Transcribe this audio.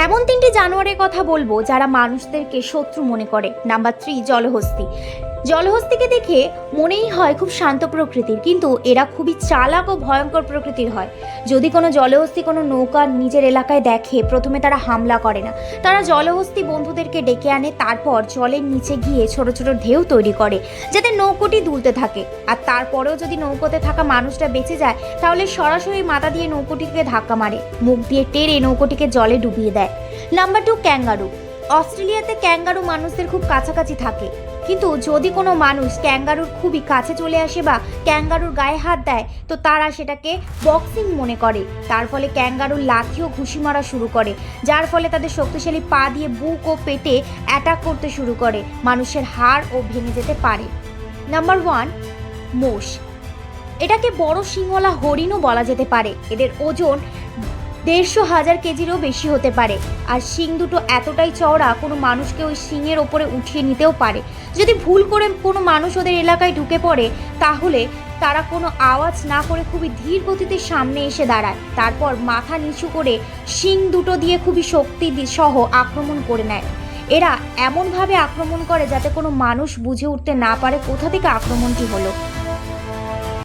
এমন তিনটি জানোয়ারের কথা বলবো যারা মানুষদেরকে শত্রু মনে করে। নাম্বার 3, জলহস্তী। জলহস্তিকে দেখে মনেই হয় খুব শান্ত প্রকৃতির, কিন্তু এরা খুবই চালাক ও ভয়ঙ্কর প্রকৃতির হয়। যদি কোনো জলহস্তি কোনো নৌকা নিজের এলাকায় দেখে, প্রথমে তারা হামলা করে না। তারা জলহস্তি বন্ধুদেরকে ডেকে আনে, তারপর জলের নিচে গিয়ে ছোট ছোট ঢেউ তৈরি করে যাতে নৌকোটি দুলতে থাকে। আর তারপরেও যদি নৌকোতে থাকা মানুষটা বেঁচে যায়, তাহলে সরাসরি মাথা দিয়ে নৌকোটিকে ধাক্কা মারে, মুখ দিয়ে টেনে নৌকোটিকে জলে ডুবিয়ে দেয়। Number 2, kangaroo. অস্ট্রেলিয়াতে ক্যাঙ্গারু মানুষদের খুব কাছাকাছি থাকে, কিন্তু যদি কোনো মানুষ ক্যাঙ্গারুর খুবই কাছে চলে আসে বা ক্যাঙ্গারুর গায়ে হাত দেয়, তো তারা সেটাকে বক্সিং মনে করে। তার ফলে ক্যাঙ্গারুর লাথি ও ঘুষি মারা শুরু করে, যার ফলে তাদের শক্তিশালী পা দিয়ে বুক ও পেটে অ্যাটাক করতে শুরু করে, মানুষের হাড় ও ভেঙে যেতে পারে। নাম্বার 1, মোষ। এটাকে বড় শিংওয়ালা হরিণও বলা যেতে পারে। এদের ওজন 150,000 কেজিরও বেশি হতে পারে, আর শিং দুটো এতটাই চওড়া কোনো মানুষকে ওই শিংয়ের ওপরে উঠিয়ে নিতেও পারে। যদি ভুল করে কোনো মানুষ ওদের এলাকায় ঢুকে পড়ে, তাহলে তারা কোনো আওয়াজ না করে খুবই ধীর গতিতে সামনে এসে দাঁড়ায়, তারপর মাথা নিচু করে শিং দুটো দিয়ে খুবই শক্তি সহ আক্রমণ করে নেয়। এরা এমনভাবে আক্রমণ করে যাতে কোনো মানুষ বুঝে উঠতে না পারে কোথা থেকে আক্রমণটি হলো।